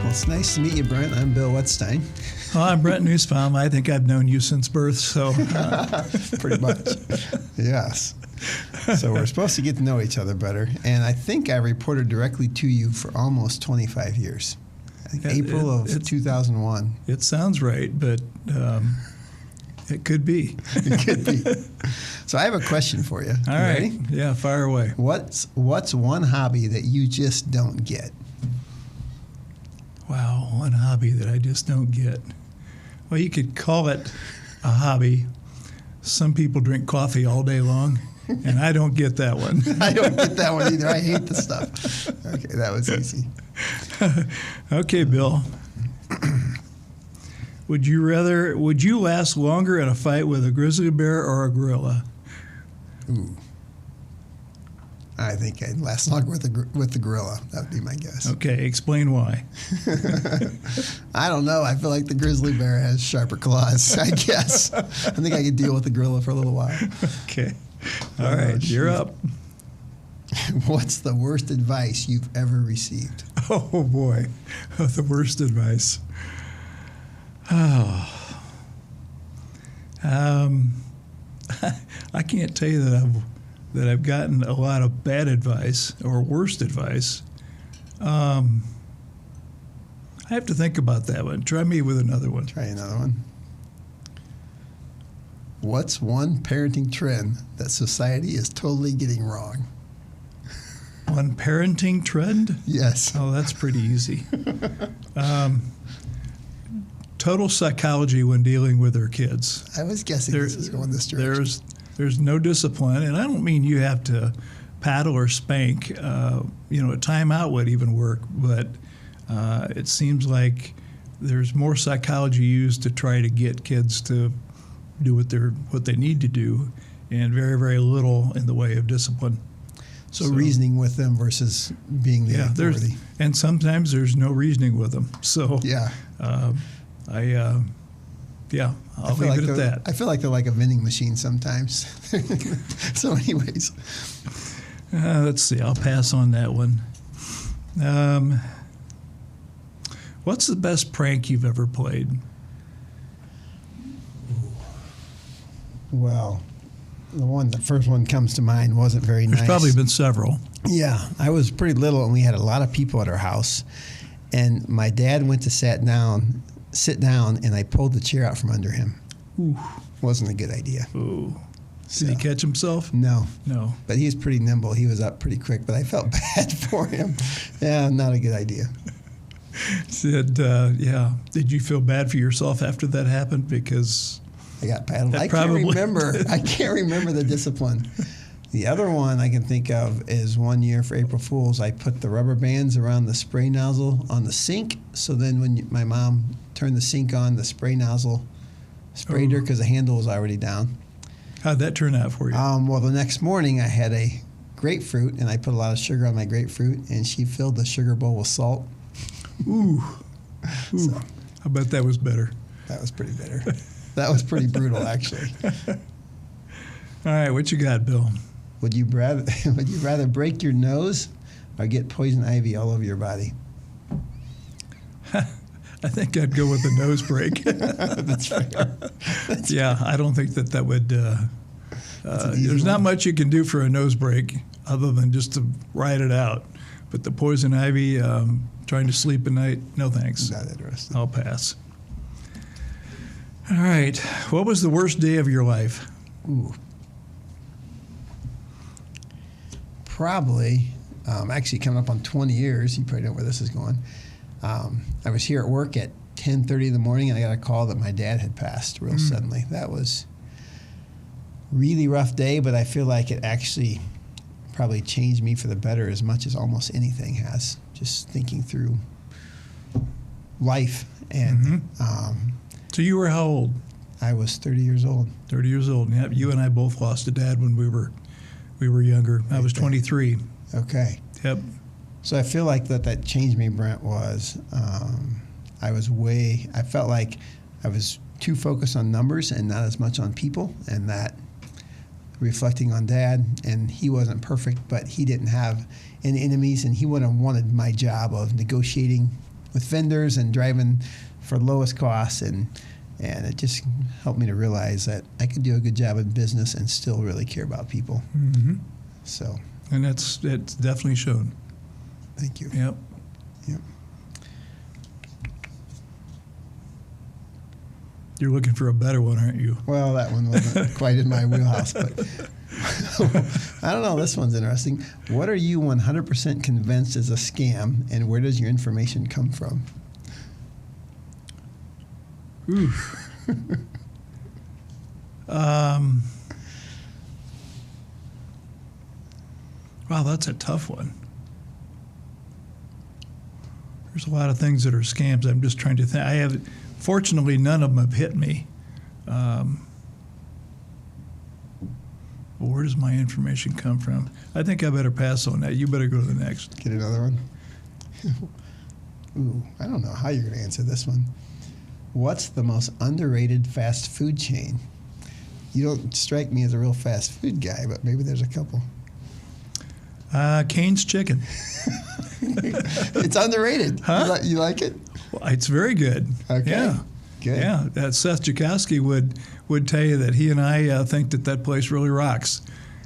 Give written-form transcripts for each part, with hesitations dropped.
It's nice to meet you, Brent. I'm Bill Wettstein. Oh, I'm Brent Nussbaum. I think I've known you since birth, so... Pretty much. Yes. So we're supposed to get to know each other better. And I think I reported directly to you for almost 25 years. I think April of 2001. It sounds right, but it could be. It could be. So I have a question for you. All You right. ready? Yeah, fire away. What's one hobby that you just don't get? Wow, one hobby that I just don't get. Well, you could call it a hobby. Some people drink coffee all day long, and I don't get that one. I don't get that one either. I hate the stuff. Okay, that was easy. Okay, Bill. Would you last longer in a fight with a grizzly bear or a gorilla? Ooh. I think I'd last longer with the gorilla. That would be my guess. Okay, explain why. I don't know. I feel like the grizzly bear has sharper claws, I guess. I think I could deal with the gorilla for a little while. Okay. All right, you're up. What's the worst advice you've ever received? Oh, boy. The worst advice. Oh. I can't tell you that I've gotten a lot of bad advice or worst advice. I have to think about that one. Try me with another one. Try another one. What's one parenting trend that society is totally getting wrong? One parenting trend? Yes. Oh, that's pretty easy. Total psychology when dealing with our kids. I was guessing this was going this direction. There's no discipline, and I don't mean you have to paddle or spank. A timeout would even work, but it seems like there's more psychology used to try to get kids to do what they need to do, and very, very little in the way of discipline. So reasoning with them versus being the authority. And sometimes there's no reasoning with them. So yeah. I'll leave it at that. I feel like they're like a vending machine sometimes. So anyways. Let's see. I'll pass on that one. What's the best prank you've ever played? Well, the first one comes to mind wasn't very nice. There's probably been several. Yeah. I was pretty little, and we had a lot of people at our house. And my dad went to sit down, and I pulled the chair out from under him. Ooh. Wasn't a good idea. Ooh. Did he catch himself? No. No. But he was pretty nimble. He was up pretty quick, but I felt bad for him. Yeah, not a good idea. Did you feel bad for yourself after that happened? Because I got paddled. I can't remember the discipline. The other one I can think of is one year for April Fool's, I put the rubber bands around the spray nozzle on the sink. So then when my mom turned the sink on, the spray nozzle sprayed her because the handle was already down. How'd that turn out for you? Well, the next morning I had a grapefruit, and I put a lot of sugar on my grapefruit, and she filled the sugar bowl with salt. Ooh. So, I bet that was better. That was pretty bitter. That was pretty brutal, actually. All right, what you got, Bill? Would you rather break your nose or get poison ivy all over your body? I think I'd go with the nose break. That's fair. I don't think that would. There's not much you can do for a nose break other than just to ride it out. But the poison ivy, trying to sleep at night, no thanks. Not interested. I'll pass. All right. What was the worst day of your life? Ooh. Probably, actually coming up on 20 years. You probably know where this is going. I was here at work at 10:30 in the morning, and I got a call that my dad had passed real suddenly. That was really rough day, but I feel like it actually probably changed me for the better as much as almost anything has. Just thinking through life. And so you were how old? I was 30 years old. 30 years old. Yep. You and I both lost a dad when we were younger. I was 23. Okay. Yep. So I feel like that changed me, Brent, was I felt like I was too focused on numbers and not as much on people, and that reflecting on Dad, and he wasn't perfect, but he didn't have any enemies, and he wouldn't have wanted my job of negotiating with vendors and driving for lowest costs, and it just helped me to realize that I could do a good job in business and still really care about people. Mm-hmm. So, and it's definitely shown. Thank you. Yep. Yep. You're looking for a better one, aren't you? Well, that one wasn't quite in my wheelhouse, but I don't know. This one's interesting. What are you 100% convinced is a scam, and where does your information come from? Oof. Wow, that's a tough one. There's a lot of things that are scams. I'm just trying to think. Fortunately, none of them have hit me. But where does my information come from? I think I better pass on that. You better go to the next. Get another one? Ooh, I don't know how you're going to answer this one. What's the most underrated fast food chain? You don't strike me as a real fast food guy, but maybe there's a couple. Cane's Chicken. It's underrated. Huh? You like it? Well, it's very good. Okay. Yeah. Good. Yeah. Seth Jakowski would tell you that he and I think that place really rocks.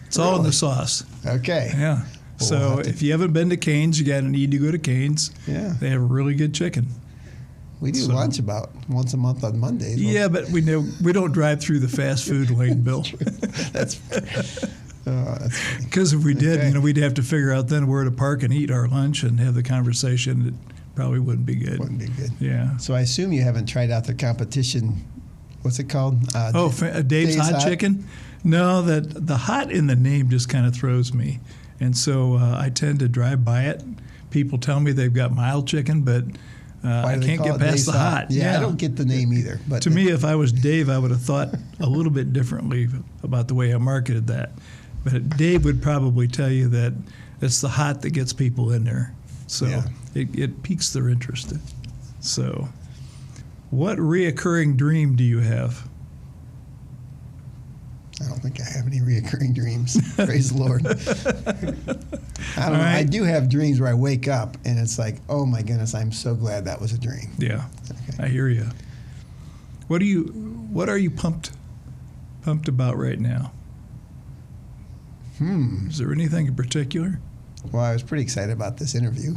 It's all in the sauce. Okay. Yeah. Well, So if you haven't been to Cane's, you got to need to go to Cane's. Yeah. They have really good chicken. We do lunch about once a month on Mondays. Yeah, but we don't drive through the fast food lane, Bill. That's funny. Because if we did, Okay. we'd have to figure out then where to park and eat our lunch and have the conversation. It probably wouldn't be good. Wouldn't be good. Yeah. So I assume you haven't tried out the competition. What's it called? Dave's Hot Chicken? No, that the hot in the name just kind of throws me. And so I tend to drive by it. People tell me they've got mild chicken, but I can't get past the hot. Yeah, I don't get the name either. But to me, if I was Dave, I would have thought a little bit differently about the way I marketed that. But Dave would probably tell you that it's the hot that gets people in there. So Yeah. it piques their interest. So what reoccurring dream do you have? I don't think I have any reoccurring dreams. Praise the Lord. I don't know. right. I do have dreams where I wake up and it's like, oh my goodness, I'm so glad that was a dream. Yeah, Okay. I hear you. What are you pumped about right now? Is there anything in particular? Well, I was pretty excited about this interview.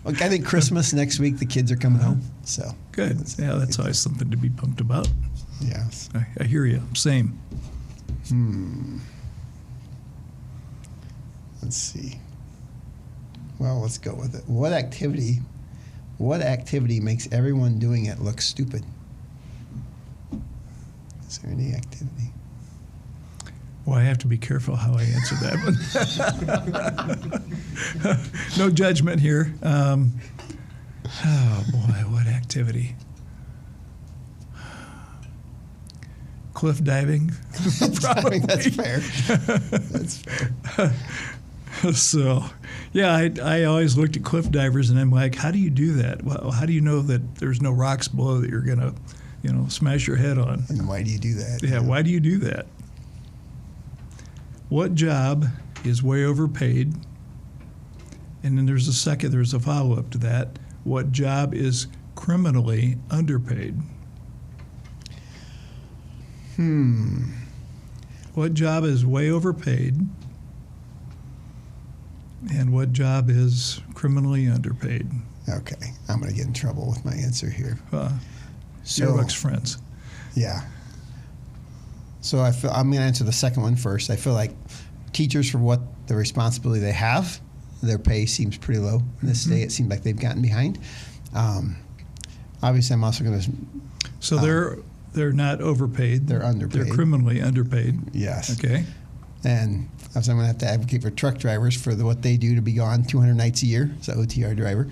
Look, I think Christmas next week, the kids are coming home. So Good. Yeah, that's always something to be pumped about. yes. I hear you. Same. Let's see. Well, let's go with it. What activity makes everyone doing it look stupid? Is there any activity? Well, I have to be careful how I answer that one. No judgment here. Oh, boy, what activity? Cliff diving? Probably. That's fair. That's fair. So, yeah, I always looked at cliff divers, and I'm like, how do you do that? Well, how do you know that there's no rocks below that you're going to, smash your head on? And why do you do that? Yeah, why do you do that? What job is way overpaid? And then there's a follow-up to that. What job is criminally underpaid? What job is way overpaid? And what job is criminally underpaid? Okay, I'm going to get in trouble with my answer here. Earbuds friends. Yeah. So I'm going to answer the second one first. I feel like teachers, for what the responsibility they have, their pay seems pretty low. In this state, it seems like they've gotten behind. Obviously, I'm also going to... So they're not overpaid. They're underpaid. They're criminally underpaid. Yes. Okay. And obviously, I'm going to have to advocate for truck drivers for what they do to be gone 200 nights a year. It's an OTR driver.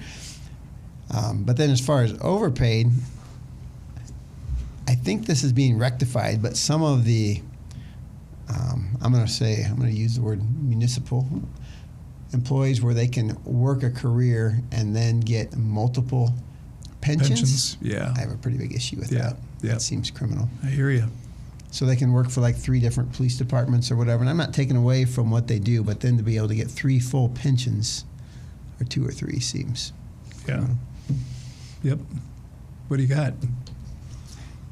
But then as far as overpaid, I think this is being rectified, but some of the, I'm going to use the word municipal employees where they can work a career and then get multiple Pensions? Yeah. I have a pretty big issue with Yeah. that. Yeah. That seems criminal. I hear you. So they can work for like 3 different police departments or whatever. And I'm not taking away from what they do, but then to be able to get 3 full pensions, or 2 or 3, seems Yeah. criminal. Yep. What do you got?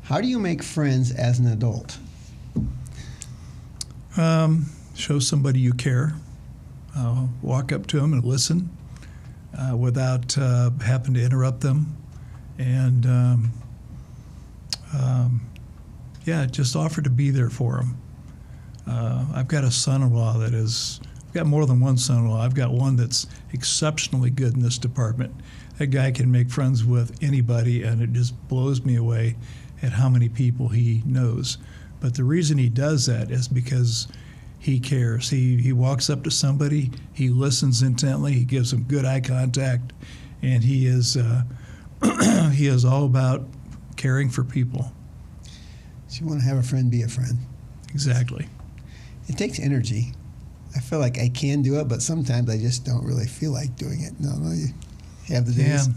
How do you make friends as an adult? Show somebody you care. Walk up to them and listen without having to interrupt them. And, just offer to be there for them. I've got a son-in-law I've got more than one son-in-law. I've got one that's exceptionally good in this department. That guy can make friends with anybody, and it just blows me away at how many people he knows. But the reason he does that is because he cares. He walks up to somebody, he listens intently, he gives them good eye contact, and he is he is all about caring for people. So you want to have a friend be a friend. Exactly. It takes energy. I feel like I can do it, but sometimes I just don't really feel like doing it. No, you have the days. Yeah.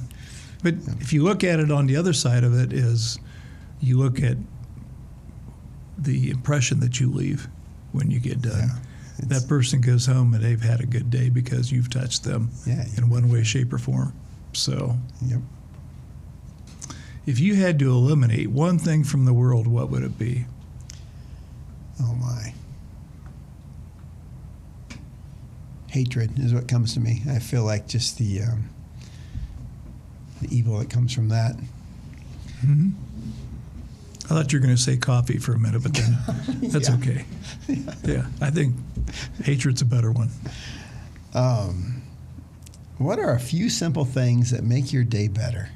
But if you look at it on the other side of it is you look at the impression that you leave when you get done. Yeah, that person goes home and they've had a good day because you've touched them in one way, shape, or form. So Yep. if you had to eliminate one thing from the world, what would it be? Oh, my. Hatred is what comes to me. I feel like just the evil that comes from that. Mm-hmm. I thought you were going to say coffee for a minute, but then that's Yeah. okay. Yeah, I think hatred's a better one. What are a few simple things that make your day better?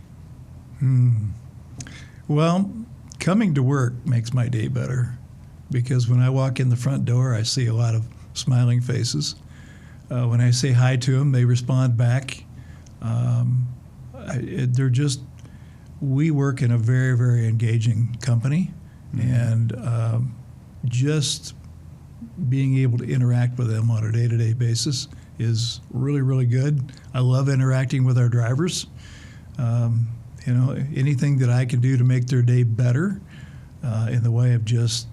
Well, coming to work makes my day better because when I walk in the front door, I see a lot of smiling faces. When I say hi to them, they respond back. We work in a very, very engaging company, and just being able to interact with them on a day-to-day basis is really, really good. I love interacting with our drivers. Anything that I can do to make their day better in the way of just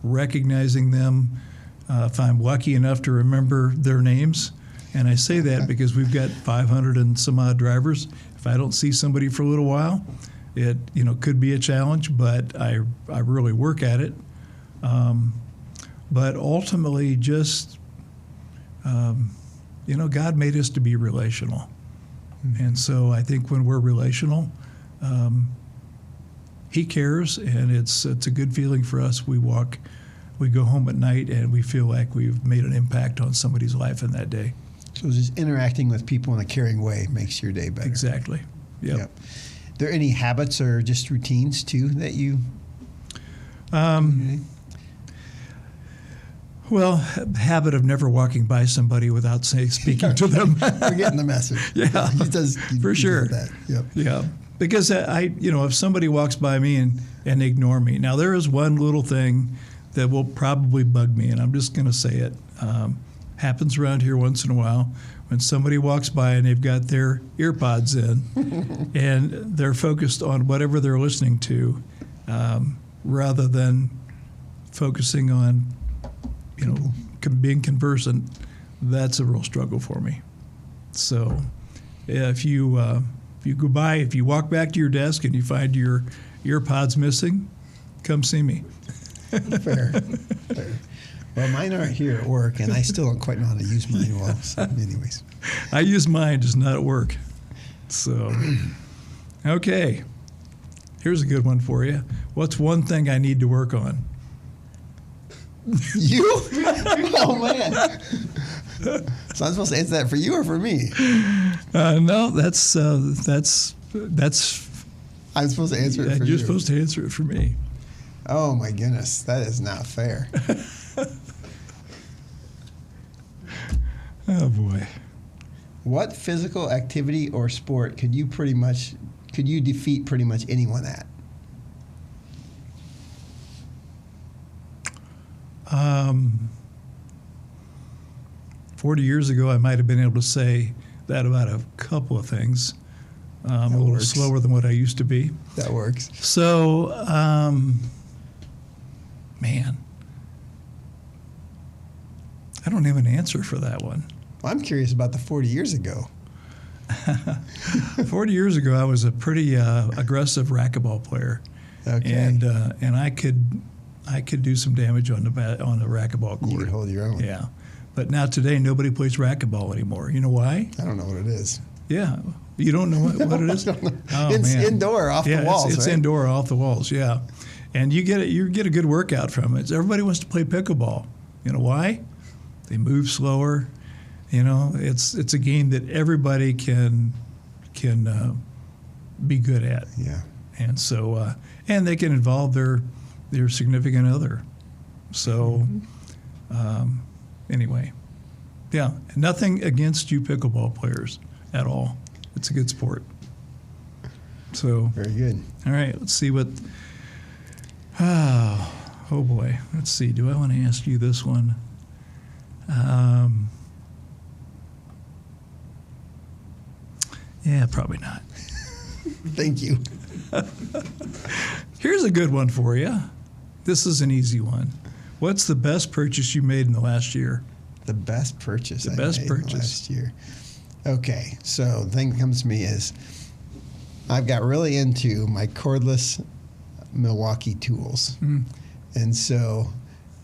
recognizing them, if I'm lucky enough to remember their names. And I say that because we've got 500 and some odd drivers. If I don't see somebody for a little while, it could be a challenge, but I really work at it. But ultimately, just God made us to be relational, and so I think when we're relational, He cares, and it's a good feeling for us. We go home at night, and we feel like we've made an impact on somebody's life in that day. So just interacting with people in a caring way makes your day better. Exactly. Yep. Are there any habits or just routines, too, that you... Well, habit of never walking by somebody without speaking to them. We're getting the message. Yeah, he does sure. That. Yep. Yeah, because if somebody walks by me and ignore me, now there is one little thing that will probably bug me, and I'm just going to say it. Happens around here once in a while when somebody walks by and they've got their ear pods in and they're focused on whatever they're listening to, rather than focusing on being conversant. That's a real struggle for me. So if you go by, if you walk back to your desk and you find your ear pods missing, come see me. Fair. Well, mine aren't here at work, and I still don't quite know how to use mine well. So anyways. I use mine, just not at work. So, okay. Here's a good one for you. What's one thing I need to work on? You? Oh, man. So I'm supposed to answer that for you or for me? No, that's. I'm supposed to answer it for you. You're supposed to answer it for me. Oh, my goodness. That is not fair. Oh, boy. What physical activity or sport could you defeat pretty much anyone at? 40 years ago, I might have been able to say that about a couple of things. I'm a little works. slower than what I used to be. That works. So, man, I don't have an answer for that one. Well, I'm curious about the 40 years ago. 40 years ago, I was a pretty aggressive racquetball player, Okay. and I could do some damage on the racquetball court. You could hold your own. Yeah, but now today nobody plays racquetball anymore. You know why? I don't know what it is. Yeah, you don't know what it is? I don't know. Oh, It's man. indoor, off the walls, it's right? indoor, off the walls. Yeah, and you get a good workout from it. Everybody wants to play pickleball. You know why? They move slower. You know, it's a game that everybody can be good at. Yeah. And so, and they can involve their significant other. So, anyway, yeah, nothing against you pickleball players at all. It's a good sport. So, Very good. all right, let's see what. Oh boy, let's see. Do I want to ask you this one? Yeah, probably not. Thank you. Here's a good one for you. This is an easy one. What's the best purchase you made in the last year? The best purchase The I best made purchase. last year. Okay, so the thing that comes to me is I've got really into my cordless Milwaukee tools. And so,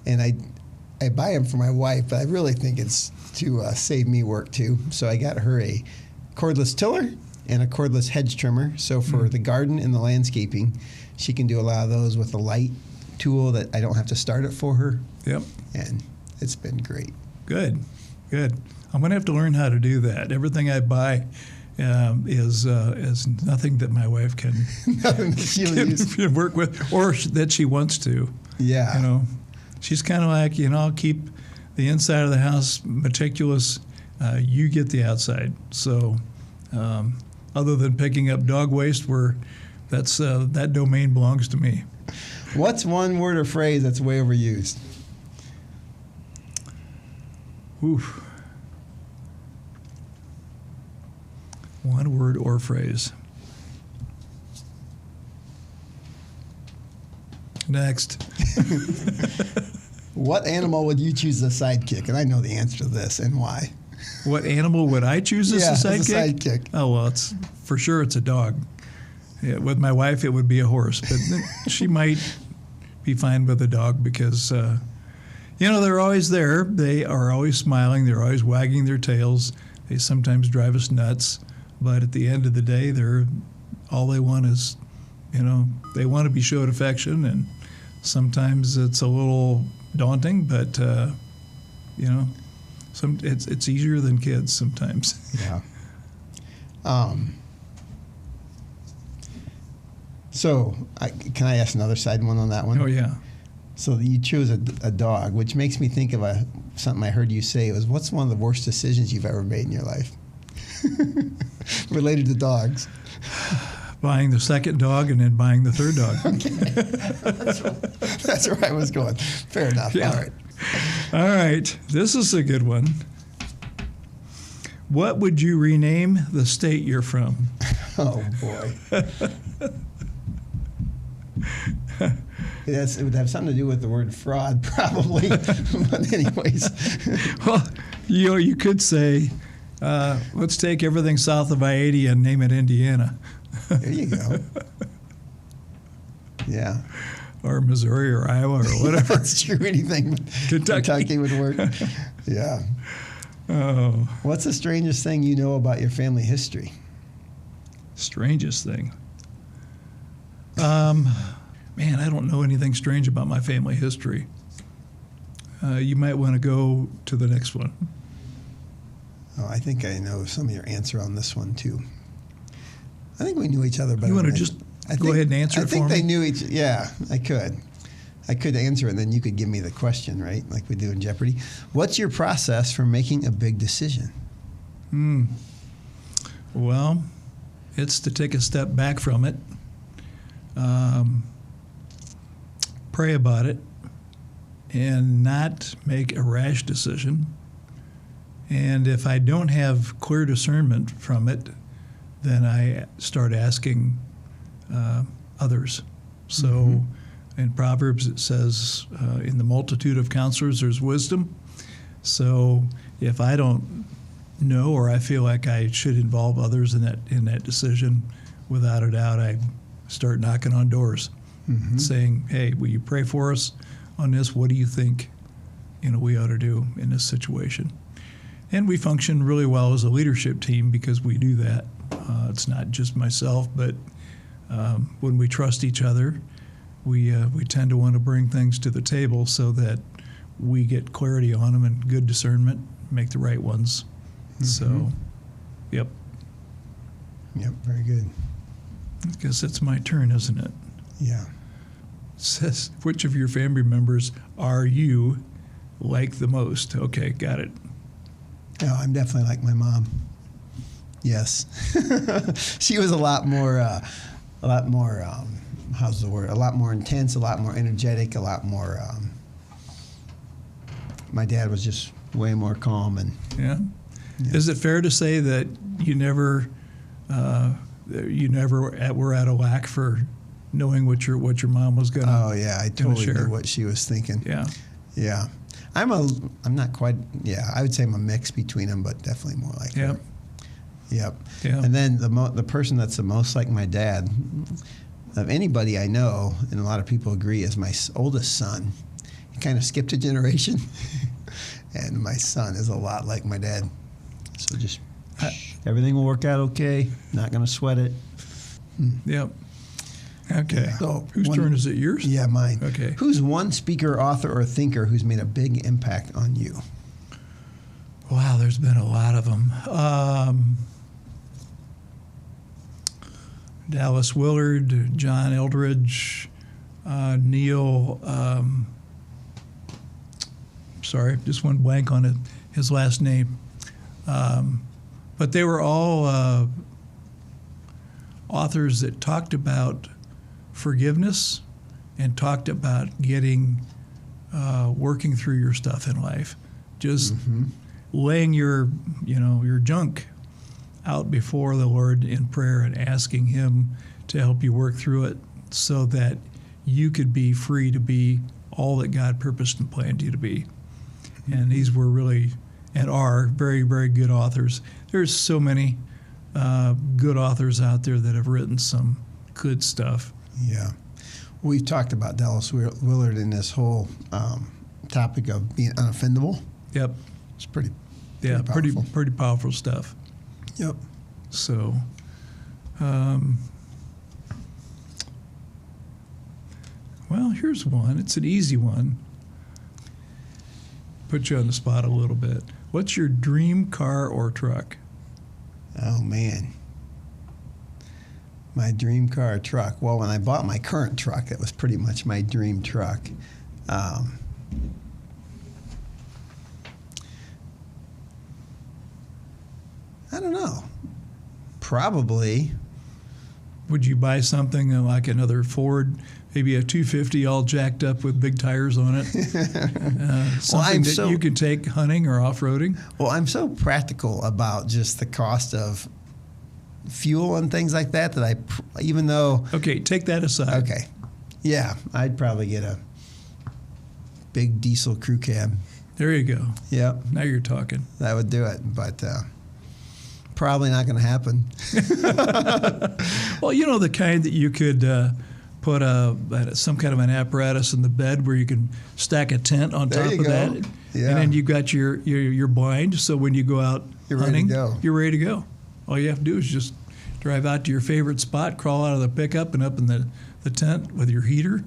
and I buy them for my wife, but I really think it's to save me work too. So I got her a cordless tiller and a cordless hedge trimmer. So for the garden and the landscaping, she can do a lot of those with a light tool that I don't have to start it for her. Yep. And it's been great. Good. I'm going to have to learn how to do that. Everything I buy is nothing that my wife can, Nothing that she'll use. can work with, or that she wants to. Yeah. You know, she's kind of like, I'll keep the inside of the house meticulous. You get the outside. So, other than picking up dog waste, that domain belongs to me. What's one word or phrase that's way overused? Oof. One word or phrase. Next. What animal would you choose as a sidekick? And I know the answer to this and why. What animal would I choose as a sidekick? As a sidekick. Oh, well, it's for sure it's a dog. Yeah, with my wife, it would be a horse, but she might be fine with a dog because, they're always there. They are always smiling. They're always wagging their tails. They sometimes drive us nuts, but at the end of the day, all they want is, they want to be showed affection, and sometimes it's a little daunting, but it's easier than kids sometimes. Yeah. So, can I ask another side one on that one? Oh yeah. So you chose a dog, which makes me think of something I heard you say. It was, what's one of the worst decisions you've ever made in your life? Related to dogs. Buying the second dog and then buying the third dog. Okay. That's where I was going. Fair enough. Yeah. All right. All right. This is a good one. What would you rename the state you're from? Oh, boy. It would have something to do with the word fraud, probably. But anyways. Well, you could say, let's take everything south of I-80 and name it Indiana. There you go. Yeah. Or Missouri or Iowa or whatever. That's true. Anything. Kentucky would work. Yeah. Oh. What's the strangest thing you know about your family history? Strangest thing. Man, I don't know anything strange about my family history. You might want to go to the next one. Oh, I think I know some of your answer on this one, too. I think we knew each other better. You want to than just go ahead and answer it for me? I think they knew each. Yeah, I could. I could answer it, and then you could give me the question, right? Like we do in Jeopardy. What's your process for making a big decision? Well, it's to take a step back from it, pray about it, and not make a rash decision. And if I don't have clear discernment from it, then I start asking others. So in Proverbs it says, in the multitude of counselors there's wisdom. So if I don't know, or I feel like I should involve others in that decision, without a doubt I start knocking on doors, saying, hey, will you pray for us on this? What do you think we ought to do in this situation? And we function really well as a leadership team because we do that. It's not just myself, but when we trust each other, we tend to want to bring things to the table so that we get clarity on them and good discernment, make the right ones. So, yep. Yep, very good. I guess it's my turn, isn't it? Yeah. It says, which of your family members are you like the most? Okay, got it. Oh, I'm definitely like my mom. Yes. She was a lot more, how's the word? A lot more intense, a lot more energetic, a lot more, my dad was just way more calm and. Yeah. Is it fair to say that you never were at a lack for knowing what your mom was going to? Oh yeah, I totally knew what she was thinking. Yeah, yeah. I'm not quite. Yeah, I would say I'm a mix between them, but definitely more like her. Yep. Yeah. And then the person that's the most like my dad, of anybody I know, and a lot of people agree, is my oldest son. He kind of skipped a generation, and my son is a lot like my dad. So just everything will work out okay. Not going to sweat it. Yep. Okay. Yeah. So whose turn is it? Yours? Yeah, mine. Okay. Who's one speaker, author, or thinker who's made a big impact on you? Wow, there's been a lot of them. Dallas Willard, John Eldridge, Neil. Sorry, just went blank on his last name. But they were all authors that talked about forgiveness and talked about working through your stuff in life. Just laying your junk out before the Lord in prayer and asking Him to help you work through it so that you could be free to be all that God purposed and planned you to be. And these were really and are very, very good authors. There's so many good authors out there that have written some good stuff. Yeah. We've talked about Dallas Willard in this whole topic of being unoffendable. Yep. It's pretty powerful. Pretty powerful stuff. Yep. So, well, here's one. It's an easy one. Put you on the spot a little bit. What's your dream car or truck? Oh, man. My dream car or truck. Well, when I bought my current truck, that was pretty much my dream truck. I don't know. Probably. Would you buy something like another Ford, maybe a 250 all jacked up with big tires on it? Something that you could take hunting or off-roading? Well, I'm so practical about just the cost of fuel and things like that even though... Okay, take that aside. Okay. Yeah, I'd probably get a big diesel crew cab. There you go. Yep. Now you're talking. That would do it, but... probably not going to happen. Well, the kind that you could put some kind of an apparatus in the bed where you can stack a tent on top of that. Yeah. And then you've got your blind, so when you go out hunting, you're ready to go. All you have to do is just drive out to your favorite spot, crawl out of the pickup and up in the tent with your heater,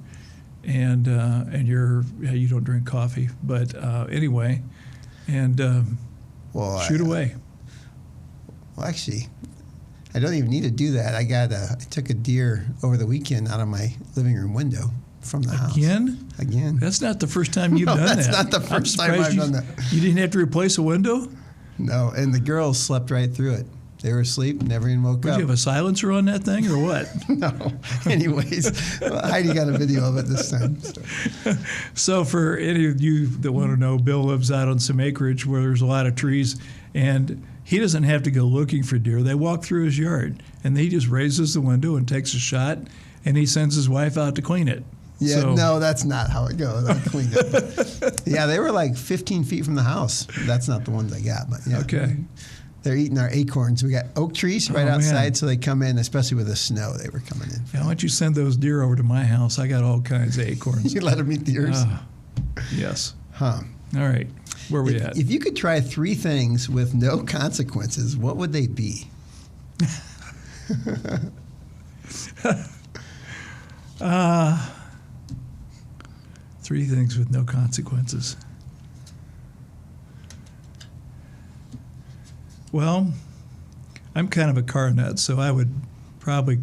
and you don't drink coffee, but anyway, and shoot away. Well, actually, I don't even need to do that. I took a deer over the weekend out of my living room window from the house. Again? That's not the first time you've done that. That's not the first time I've done that. You didn't have to replace a window? No, and the girls slept right through it. They were asleep, never even woke up. Did you have a silencer on that thing or what? No. Anyways, Heidi got a video of it this time. So for any of you that want to know, Bill lives out on some acreage where there's a lot of trees, and he doesn't have to go looking for deer. They walk through his yard, and he just raises the window and takes a shot, and he sends his wife out to clean it. Yeah, So, no, that's not how it goes. I cleaned it. Yeah, they were like 15 feet from the house. That's not the ones I got, but yeah. Okay. They're eating our acorns. We got oak trees right outside, so they come in, especially with the snow. They were coming in. Yeah, why don't you send those deer over to my house? I got all kinds of acorns. You let them eat the yours? Yes. Huh. All right. Where are we at? If you could try 3 things with no consequences, what would they be? 3 things with no consequences. Well, I'm kind of a car nut, so I would probably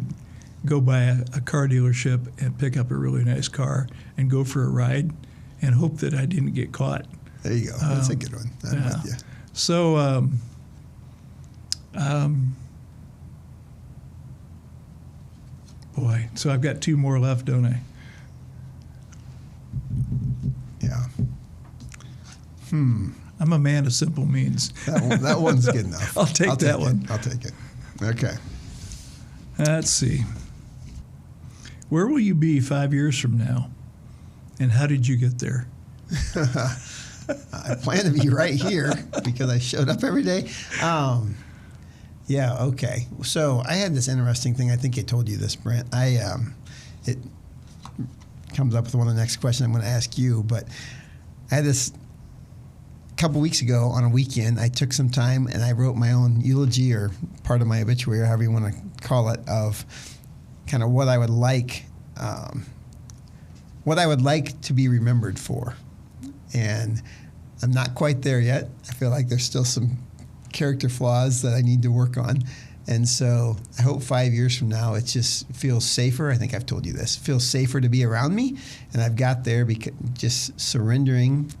go by a car dealership and pick up a really nice car and go for a ride and hope that I didn't get caught. There you go. That's a good one. I'm with you. So, boy, so I've got 2 more left, don't I? Yeah. I'm a man of simple means. That one's good enough. I'll take that one. I'll take it. Okay. Let's see. Where will you be 5 years from now? And how did you get there? I plan to be right here because I showed up every day. Yeah, okay. So I had this interesting thing. I think I told you this, Brent. It comes up with one of the next questions I'm going to ask you, but I had this couple weeks ago on a weekend. I took some time and I wrote my own eulogy, or part of my obituary, or however you want to call it, of kind of what I would like to be remembered for. And I'm not quite there yet. I feel like there's still some character flaws that I need to work on. And so I hope 5 years from now, it just feels safer. I think I've told you this. It feels safer to be around me. And I've got there because just surrendering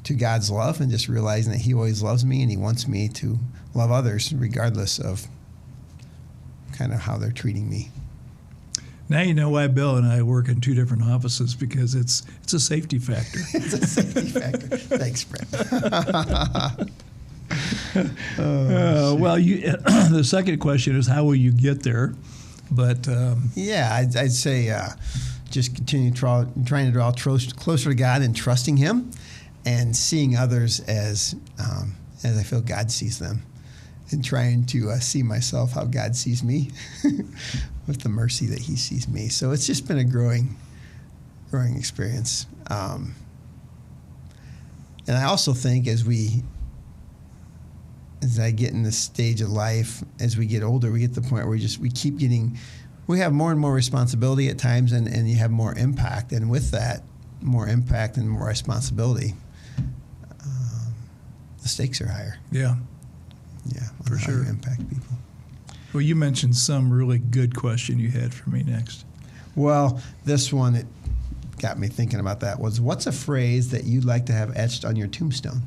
to God's love and just realizing that He always loves me and He wants me to love others regardless of kind of how they're treating me. Now you know why Bill and I work in 2 different offices, because it's a safety factor. It's a safety factor. Thanks, Brent. Well, the second question is, how will you get there? But yeah, I'd say just continue trying to draw closer to God and trusting Him, and seeing others as I feel God sees them, and trying to see myself how God sees me with the mercy that He sees me. So it's just been a growing experience. And I also think as I get in this stage of life, as we get older, we get to the point where we have more and more responsibility at times, and you have more impact. And with that, more impact and more responsibility, the stakes are higher. Yeah. Yeah, for how sure. you impact people. Well, you mentioned some really good question you had for me next. Well, this one, it got me thinking about that, was what's a phrase that you'd like to have etched on your tombstone?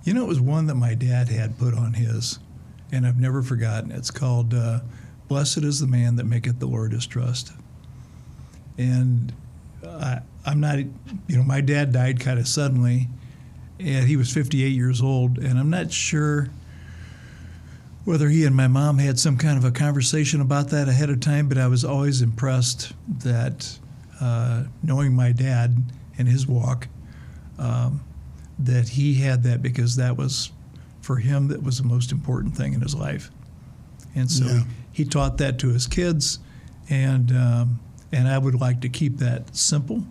It was one that my dad had put on his, and I've never forgotten. It's called, "Blessed is the man that maketh the Lord his trust." And I'm not, my dad died kind of suddenly, and he was 58 years old, and I'm not sure whether he and my mom had some kind of a conversation about that ahead of time, but I was always impressed that knowing my dad and his walk, that he had that, because that was, for him, that was the most important thing in his life. And so he taught that to his kids, and I would like to keep that simple.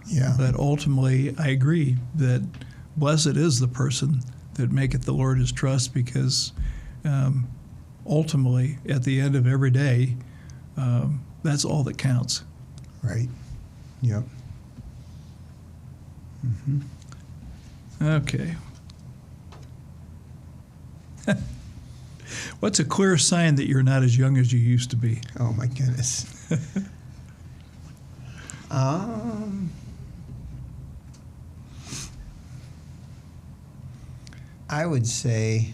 Yeah. But ultimately, I agree that blessed is the person that maketh the Lord his trust, because ultimately, at the end of every day, that's all that counts. Right. Yep. Mm-hmm. Okay. What's a clear sign that you're not as young as you used to be? Oh, my goodness. I would say...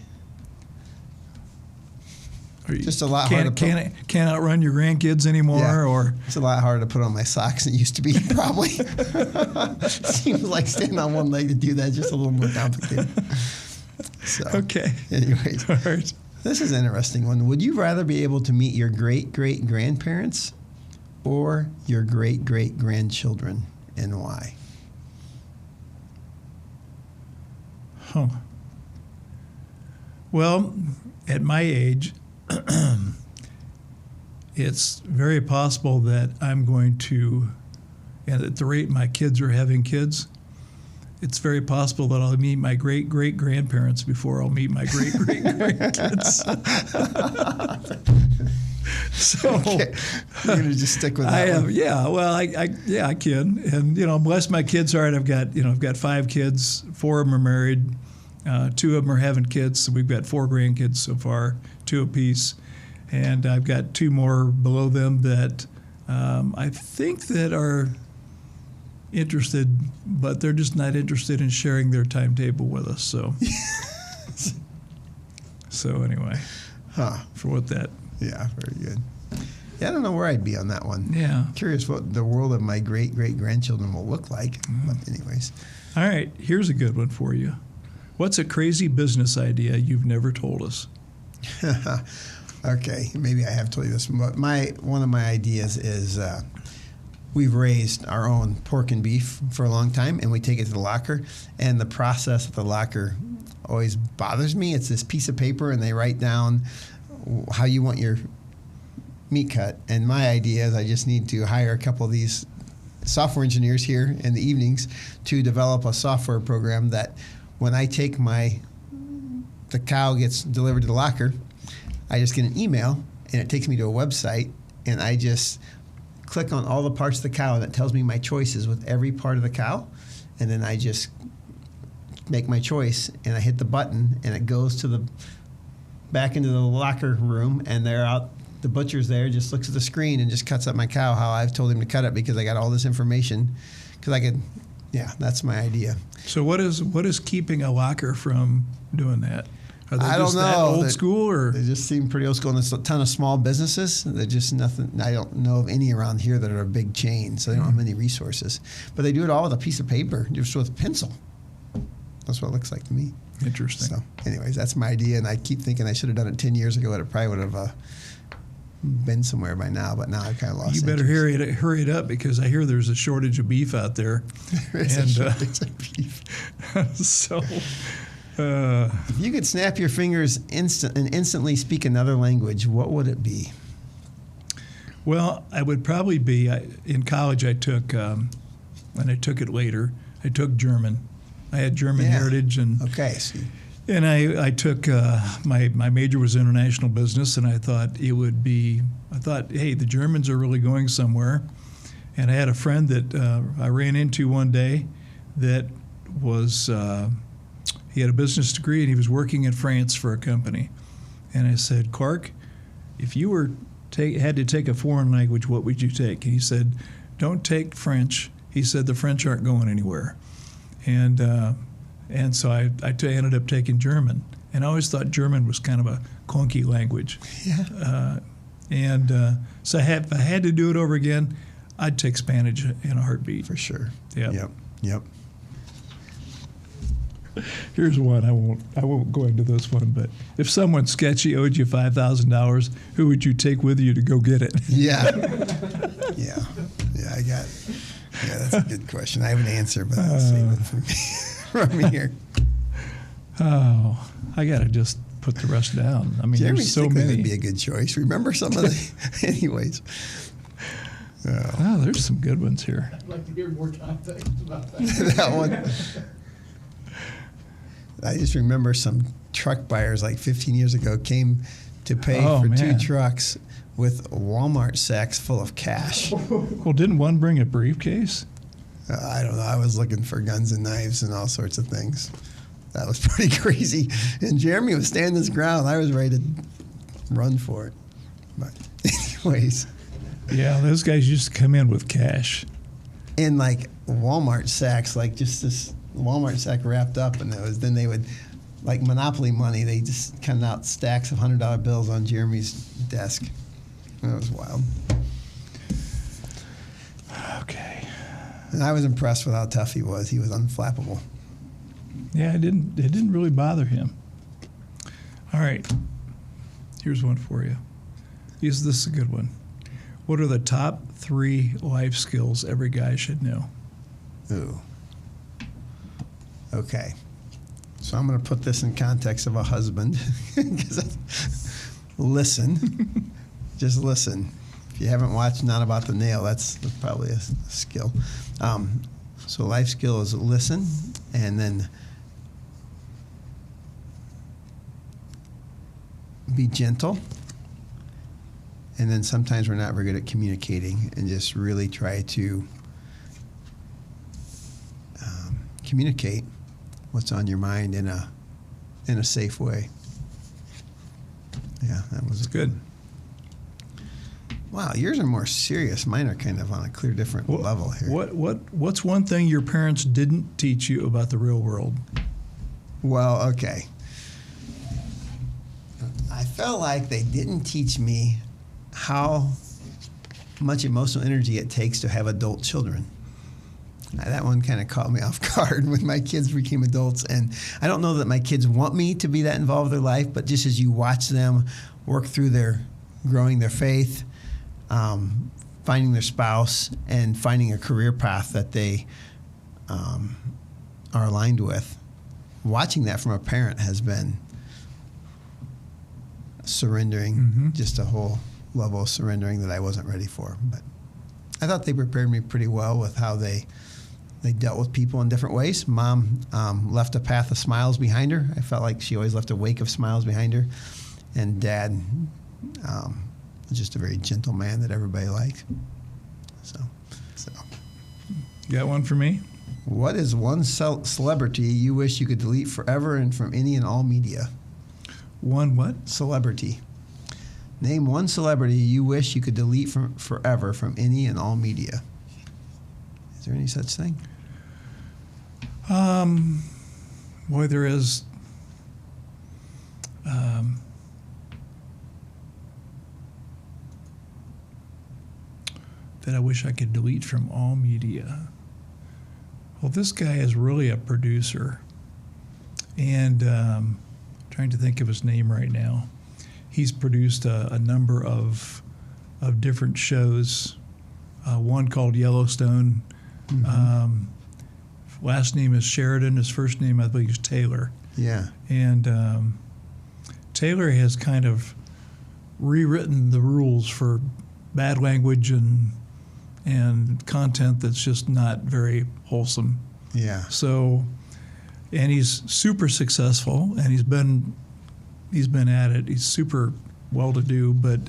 Just a lot harder. Can't outrun your grandkids anymore, or it's a lot harder to put on my socks than it used to be. Probably seems like standing on one leg to do that. Just a little more complicated. So, okay. Anyways, all right. This is an interesting one. Would you rather be able to meet your great-great-grandparents or your great-great-grandchildren, and why? Huh. Well, at my age, it's very possible that I'm going to, and at the rate my kids are having kids, it's very possible that I'll meet my great-great-grandparents before I'll meet my great-great-grandkids. So Okay. You're going to just stick with that one? Yeah. Well, I can. And, bless my kids heart, I've got 5 kids. 4 of them are married. 2 of them are having kids. So we've got 4 grandkids so far, 2 apiece. And I've got 2 more below them that I think that are interested, but they're just not interested in sharing their timetable with us. So, so anyway, for what that. Yeah, very good. Yeah, I don't know where I'd be on that one. Yeah. Curious what the world of my great-great-grandchildren will look like. But anyways. All right, here's a good one for you. What's a crazy business idea you've never told us? Okay, maybe I have told you this, but one of my ideas is we've raised our own pork and beef for a long time, and we take it to the locker, and the process at the locker always bothers me. It's this piece of paper, and they write down how you want your meat cut. And my idea is I just need to hire a couple of these software engineers here in the evenings to develop a software program that when I take the cow gets delivered to the locker, I just get an email and it takes me to a website, and I just click on all the parts of the cow and it tells me my choices with every part of the cow, and then I just make my choice and I hit the button and it goes to back into the locker room, and the butcher's there, just looks at the screen and just cuts up my cow how I've told him to cut it, because I got all this information. That's my idea. So what is keeping a locker from doing that? Are they I just don't know. That old school, or they just seem pretty old school. And there's a ton of small businesses. They're just nothing. I don't know of any around here that are a big chain, so they don't have many resources. But they do it all with a piece of paper, just with a pencil. That's what it looks like to me. Interesting. So, anyways, that's my idea, and I keep thinking I should have done it 10 years ago. It probably would have been somewhere by now, but now I kind of lost. You better interest. hurry it up, because I hear there's a shortage of beef out there. There is a shortage of beef. So, if you could snap your fingers and instantly speak another language, what would it be? Well, I would probably be in college. I took, and I took it later. I took German. I had German heritage, and okay. See. And I took my major was international business, and I thought hey, the Germans are really going somewhere. And I had a friend that I ran into one day that was he had a business degree, and he was working in France for a company. And I said, Clark, if you had to take a foreign language, what would you take? And he said, don't take French. He said the French aren't going anywhere. And so I ended up taking German. And I always thought German was kind of a clunky language. Yeah. So if I had to do it over again, I'd take Spanish in a heartbeat. For sure. Yep. Here's one. I won't go into this one, but if someone sketchy owed you $5,000, who would you take with you to go get it? Yeah. That's a good question. I have an answer, but I'll save it from here. Oh, I got to just put the rest down. I mean, Jeremy's there's so many. would be a good choice. Remember some of the, anyways. Oh, there's some good ones here. I'd like to hear more context about that. That one. I just remember some truck buyers like 15 years ago came to pay for 2 trucks with Walmart sacks full of cash. Well, didn't one bring a briefcase? I don't know. I was looking for guns and knives and all sorts of things. That was pretty crazy. And Jeremy was standing his ground. I was ready to run for it. But anyways. Yeah, those guys used to come in with cash. In like Walmart sacks, like just this Walmart sack wrapped up, and then they would like Monopoly money. They just cut out stacks of $100 bills on Jeremy's desk. That was wild. Okay. And I was impressed with how tough he was. He was unflappable. Yeah, it didn't really bother him. All right. Here's one for you. This is a good one. What are the top 3 life skills every guy should know? Ooh. Okay. So I'm going to put this in context of a husband. Listen. Just listen. If you haven't watched Not About the Nail, that's probably a skill. So life skill is listen, and then be gentle. And then sometimes we're not very good at communicating, and just really try to communicate what's on your mind in a safe way. Yeah, that was good. Wow, yours are more serious. Mine are kind of on a clear different level here. What's one thing your parents didn't teach you about the real world? Well, okay. I felt like they didn't teach me how much emotional energy it takes to have adult children. That one kind of caught me off guard when my kids became adults. And I don't know that my kids want me to be that involved with their life, but just as you watch them work through growing their faith, finding their spouse, and finding a career path that they are aligned with, watching that from a parent has been surrendering, just a whole level of surrendering that I wasn't ready for. But I thought they prepared me pretty well with how they dealt with people in different ways. Mom left a path of smiles behind her. I felt like she always left a wake of smiles behind her. And Dad was just a very gentle man that everybody liked. So. You got one for me? What is one celebrity you wish you could delete forever and from any and all media? One what? Celebrity. Name one celebrity you wish you could delete forever from any and all media. Is there any such thing? Boy, there is. That I wish I could delete from all media. Well, this guy is really a producer, and trying to think of his name right now. He's produced a number of different shows. One called Yellowstone. Last name is Sheridan. His first name, I believe, is Taylor. Yeah. And Taylor has kind of rewritten the rules for bad language and content that's just not very wholesome. Yeah. So, and he's super successful, and he's been at it. He's super well-to-do, but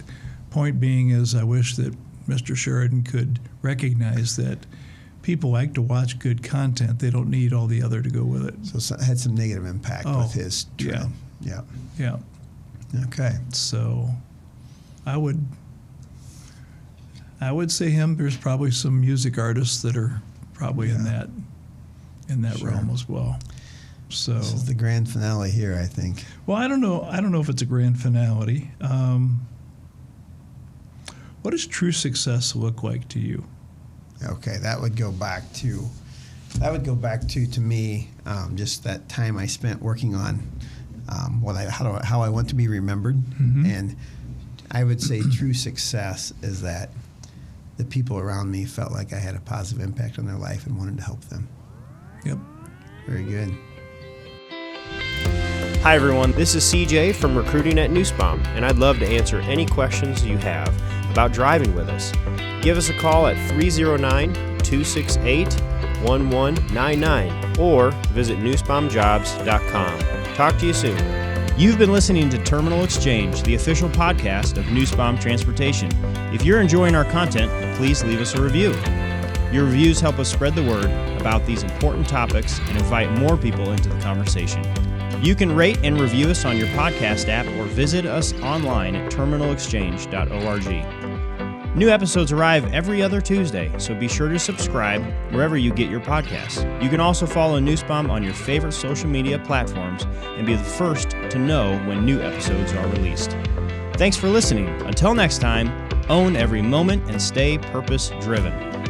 point being is I wish that Mr. Sheridan could recognize that people like to watch good content. They don't need all the other to go with it. So it had some negative impact with his trend. Yeah. Okay. So I would say him. There's probably some music artists that are probably in that realm as well. So this is the grand finale here, I think. Well, I don't know if it's a grand finale. What does true success look like to you? Okay, that would go back to me, just that time I spent working on how I want to be remembered. And I would say true success is that the people around me felt like I had a positive impact on their life and wanted to help them. Yep. Very good. Hi everyone, this is CJ from Recruiting at Nussbaum, and I'd love to answer any questions you have about driving with us. Give us a call at 309-268-1199 or visit nussbaumjobs.com. Talk to you soon. You've been listening to Terminal Exchange, the official podcast of Nussbaum Transportation. If you're enjoying our content, please leave us a review. Your reviews help us spread the word about these important topics and invite more people into the conversation. You can rate and review us on your podcast app or visit us online at terminalexchange.org. New episodes arrive every other Tuesday, so be sure to subscribe wherever you get your podcasts. You can also follow Nussbaum on your favorite social media platforms and be the first to know when new episodes are released. Thanks for listening. Until next time, own every moment and stay purpose-driven.